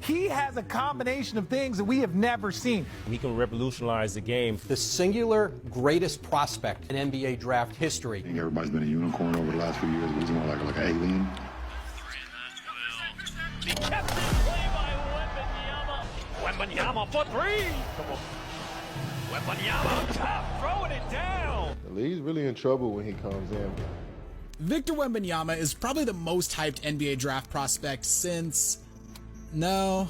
He has a combination of things that we have never seen. He can revolutionize the game. The singular greatest prospect in NBA draft history. I think everybody's been a unicorn over the last few years, but he's more like an alien. He kept it play by Wembanyama. Wembanyama for three. Come on. Wembanyama up top, throwing it down. The league's really in trouble when he comes in. Victor Wembanyama is probably the most hyped NBA draft prospect since... No.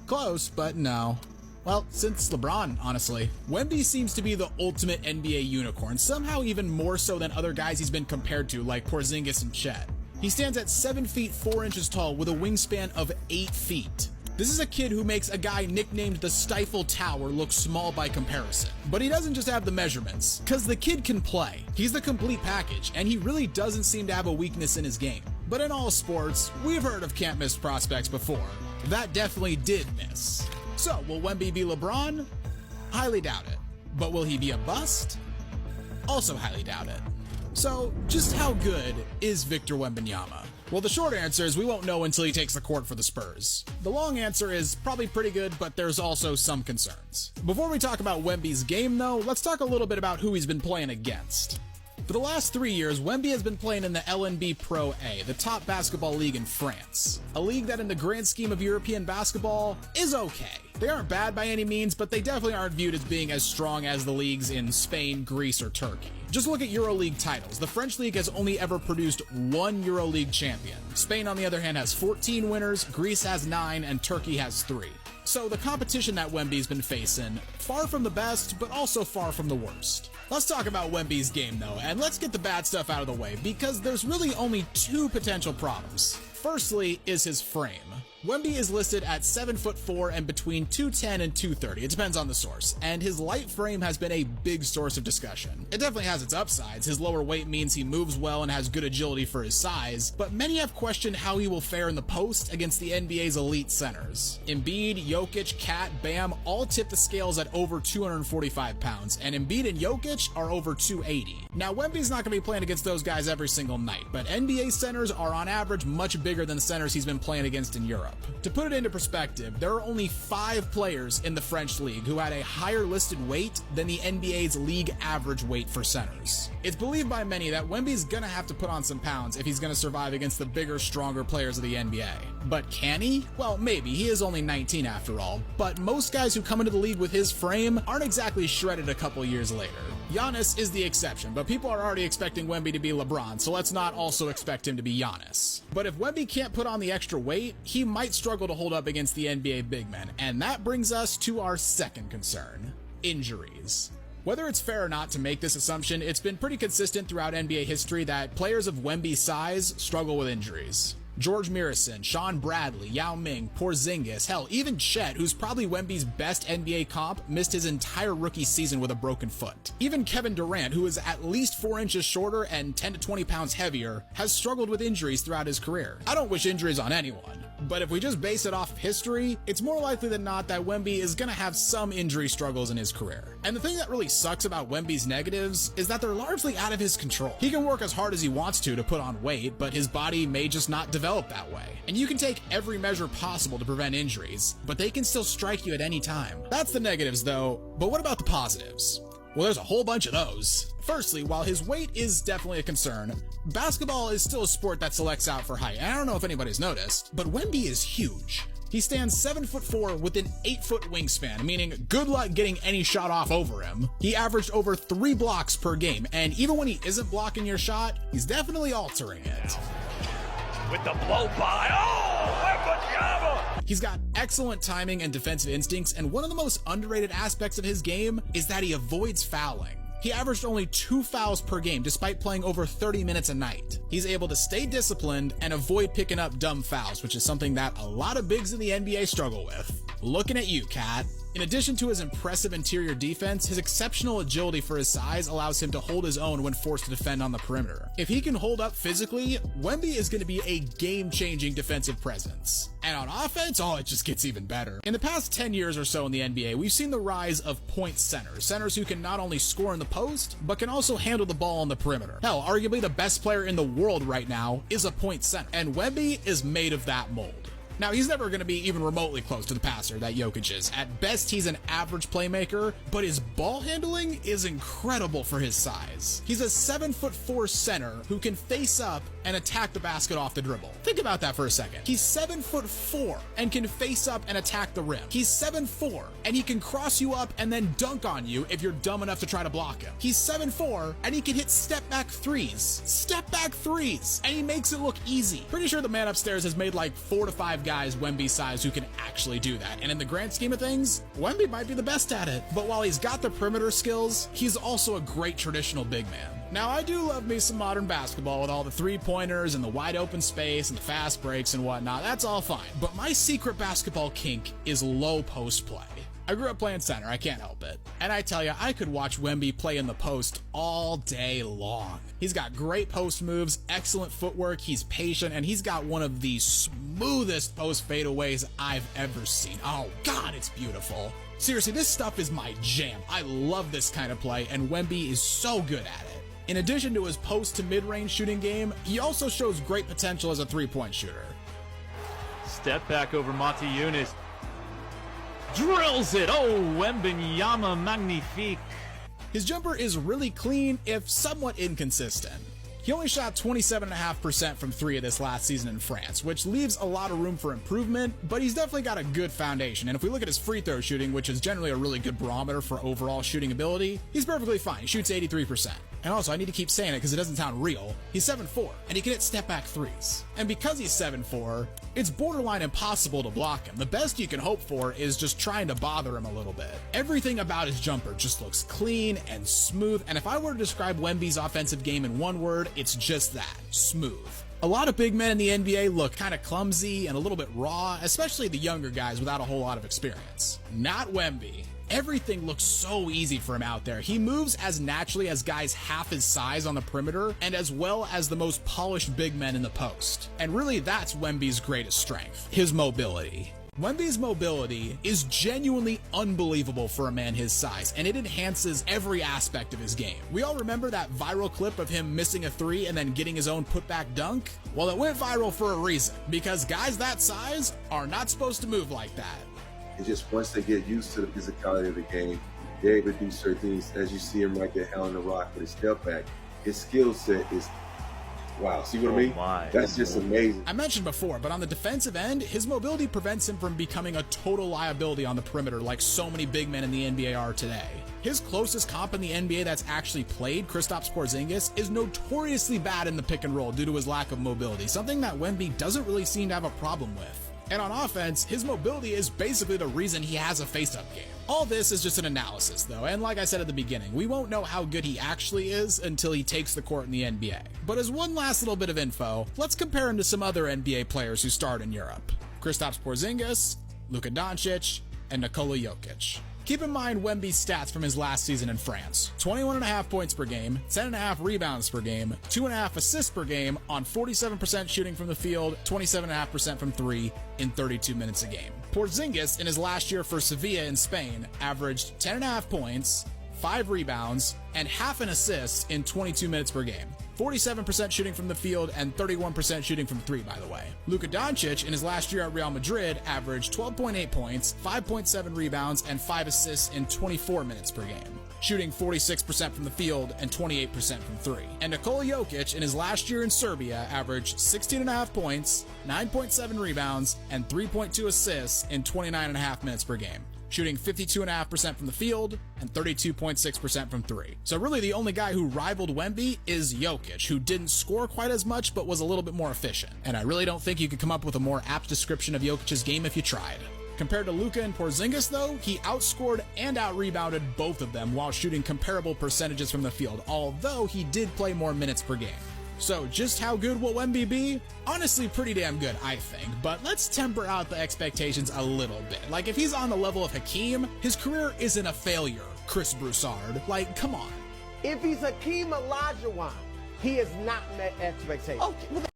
Close, but no. Well, since LeBron, honestly. Wemby seems to be the ultimate NBA unicorn, somehow even more so than other guys he's been compared to, like Porzingis and Chet. He stands at 7 feet 4 inches tall with a wingspan of 8 feet. This is a kid who makes a guy nicknamed the Stifle Tower look small by comparison. But he doesn't just have the measurements, cause the kid can play. He's the complete package, and he really doesn't seem to have a weakness in his game. But in all sports, we've heard of can't miss prospects before. That definitely did miss. So, will Wemby be LeBron? Highly doubt it. But will he be a bust? Also highly doubt it. So, just how good is Victor Wembanyama? Well, the short answer is we won't know until he takes the court for the Spurs. The long answer is probably pretty good, but there's also some concerns. Before we talk about Wemby's game, though, let's talk a little bit about who he's been playing against. For the last 3 years, Wemby has been playing in the LNB Pro A, the top basketball league in France. A league that in the grand scheme of European basketball is okay. They aren't bad by any means, but they definitely aren't viewed as being as strong as the leagues in Spain, Greece, or Turkey. Just look at EuroLeague titles. The French league has only ever produced one EuroLeague champion. Spain, on the other hand, has 14 winners, Greece has 9, and Turkey has 3. So the competition that Wemby's been facing, far from the best, but also far from the worst. Let's talk about Wemby's game though, and let's get the bad stuff out of the way, because there's really only 2 potential problems. Firstly is his frame. Wemby is listed at 7'4" and between 210 and 230, it depends on the source, and his light frame has been a big source of discussion. It definitely has its upsides. His lower weight means he moves well and has good agility for his size, but many have questioned how he will fare in the post against the NBA's elite centers. Embiid, Jokic, Cat, Bam all tip the scales at over 245 pounds, and Embiid and Jokic are over 280. Now, Wemby's not going to be playing against those guys every single night, but NBA centers are on average much bigger than the centers he's been playing against in Europe. To put it into perspective, there are only 5 players in the French league who had a higher listed weight than the NBA's league average weight for centers. It's believed by many that Wemby's gonna have to put on some pounds if he's gonna survive against the bigger, stronger players of the NBA. But can he? Well, maybe. He is only 19 after all, but most guys who come into the league with his frame aren't exactly shredded a couple years later. Giannis is the exception, but people are already expecting Wemby to be LeBron, so let's not also expect him to be Giannis. But if Wemby can't put on the extra weight, he might struggle to hold up against the NBA big men, and that brings us to our second concern: injuries. Whether it's fair or not to make this assumption, it's been pretty consistent throughout NBA history that players of Wemby's size struggle with injuries. George Mirasan, Sean Bradley, Yao Ming, Porzingis, hell, even Chet, who's probably Wemby's best NBA comp, missed his entire rookie season with a broken foot. Even Kevin Durant, who is at least 4 inches shorter and 10 to 20 pounds heavier, has struggled with injuries throughout his career. I don't wish injuries on anyone, but if we just base it off of history, it's more likely than not that Wemby is gonna have some injury struggles in his career. And the thing that really sucks about Wemby's negatives is that they're largely out of his control. He can work as hard as he wants to put on weight, but his body may just not develop that way. And you can take every measure possible to prevent injuries, but they can still strike you at any time. That's the negatives though, but what about the positives? Well, there's a whole bunch of those. Firstly, while his weight is definitely a concern, basketball is still a sport that selects out for height. And I don't know if anybody's noticed, but Wemby is huge. He stands 7'4" with an 8-foot wingspan, meaning good luck getting any shot off over him. He averaged over 3 blocks per game, and even when he isn't blocking your shot, he's definitely altering it. With the blow by, oh, Wembanyama! He's got excellent timing and defensive instincts, and one of the most underrated aspects of his game is that he avoids fouling. He averaged only 2 fouls per game despite playing over 30 minutes a night. He's able to stay disciplined and avoid picking up dumb fouls, which is something that a lot of bigs in the NBA struggle with. Looking at you, Cat. In addition to his impressive interior defense, his exceptional agility for his size allows him to hold his own when forced to defend on the perimeter. If he can hold up physically, Wemby is going to be a game-changing defensive presence. And on offense, oh, it just gets even better. In the past 10 years or so in the NBA, we've seen the rise of point centers. Centers who can not only score in the post, but can also handle the ball on the perimeter. Hell, arguably the best player in the world right now is a point center, and Wemby is made of that mold. Now, he's never going to be even remotely close to the passer that Jokic is. At best, he's an average playmaker, but his ball handling is incredible for his size. He's a 7'4" center who can face up and attack the basket off the dribble. Think about that for a second. He's 7'4" and can face up and attack the rim. He's 7'4" and he can cross you up and then dunk on you if you're dumb enough to try to block him. He's 7'4" and he can hit step back threes. Step back threes! And he makes it look easy. Pretty sure the man upstairs has made like 4 to 5 guys Wemby's size who can actually do that. And in the grand scheme of things, Wemby might be the best at it. But while he's got the perimeter skills, he's also a great traditional big man. Now, I do love me some modern basketball with all the three-pointers and the wide open space and the fast breaks and whatnot. That's all fine. But my secret basketball kink is low post play. I grew up playing center, I can't help it. And I tell you, I could watch Wemby play in the post all day long. He's got great post moves, excellent footwork, he's patient, and he's got one of the smoothest post fadeaways I've ever seen. Oh God, it's beautiful. Seriously, this stuff is my jam. I love this kind of play, and Wemby is so good at it. In addition to his post to mid-range shooting game, he also shows great potential as a three-point shooter. Step back over Monty Eunice. Drills it. Oh, wembanyama magnifique. His jumper is really clean, if somewhat inconsistent. He only shot 27.5% from 3 of this last season in France, which leaves a lot of room for improvement, but he's definitely got a good foundation. And if we look at his free throw shooting, which is generally a really good barometer for overall shooting ability, he's perfectly fine. He shoots 83%. And also, I need to keep saying it because it doesn't sound real. He's 7'4", and he can hit step-back threes. And because he's 7'4", it's borderline impossible to block him. The best you can hope for is just trying to bother him a little bit. Everything about his jumper just looks clean and smooth, and if I were to describe Wemby's offensive game in one word, it's just that, smooth. A lot of big men in the NBA look kind of clumsy and a little bit raw, especially the younger guys without a whole lot of experience. Not Wemby. Everything looks so easy for him out there. He moves as naturally as guys half his size on the perimeter and as well as the most polished big men in the post. And really, that's Wemby's greatest strength, his mobility. Wemby's mobility is genuinely unbelievable for a man his size, and it enhances every aspect of his game. We all remember that viral clip of him missing a 3 and then getting his own putback dunk? Well, it went viral for a reason, because guys that size are not supposed to move like that. And just once they get used to the physicality of the game, they're able to do certain things. As you see him right there, handling the rock with his step back, his skill set is wow. See what I mean? That's just amazing. I mentioned before, but on the defensive end, his mobility prevents him from becoming a total liability on the perimeter like so many big men in the NBA are today. His closest comp in the NBA that's actually played, Kristaps Porzingis, is notoriously bad in the pick and roll due to his lack of mobility, something that Wemby doesn't really seem to have a problem with. And on offense, his mobility is basically the reason he has a face-up game. All this is just an analysis, though, and like I said at the beginning, we won't know how good he actually is until he takes the court in the NBA. But as one last little bit of info, let's compare him to some other NBA players who starred in Europe. Kristaps Porzingis, Luka Doncic, and Nikola Jokic. Keep in mind Wemby's stats from his last season in France. 21.5 points per game, 10.5 rebounds per game, 2.5 assists per game on 47% shooting from the field, 27.5% from 3 in 32 minutes a game. Porzingis, in his last year for Sevilla in Spain, averaged 10.5 points, 5 rebounds, and half an assist in 22 minutes per game. 47% shooting from the field and 31% shooting from 3, by the way. Luka Doncic, in his last year at Real Madrid, averaged 12.8 points, 5.7 rebounds, and 5 assists in 24 minutes per game, shooting 46% from the field and 28% from 3. And Nikola Jokic, in his last year in Serbia, averaged 16.5 points, 9.7 rebounds, and 3.2 assists in 29.5 minutes per game, shooting 52.5% from the field and 32.6% from 3. So really the only guy who rivaled Wemby is Jokic, who didn't score quite as much but was a little bit more efficient. And I really don't think you could come up with a more apt description of Jokic's game if you tried. Compared to Luka and Porzingis, though, he outscored and out-rebounded both of them while shooting comparable percentages from the field, although he did play more minutes per game. So just how good will Wemby be? Honestly, pretty damn good, I think, but let's temper out the expectations a little bit. Like, if he's on the level of Hakeem, his career isn't a failure, Chris Broussard. Like, come on. If he's Hakeem Olajuwon, he has not met expectations. Okay.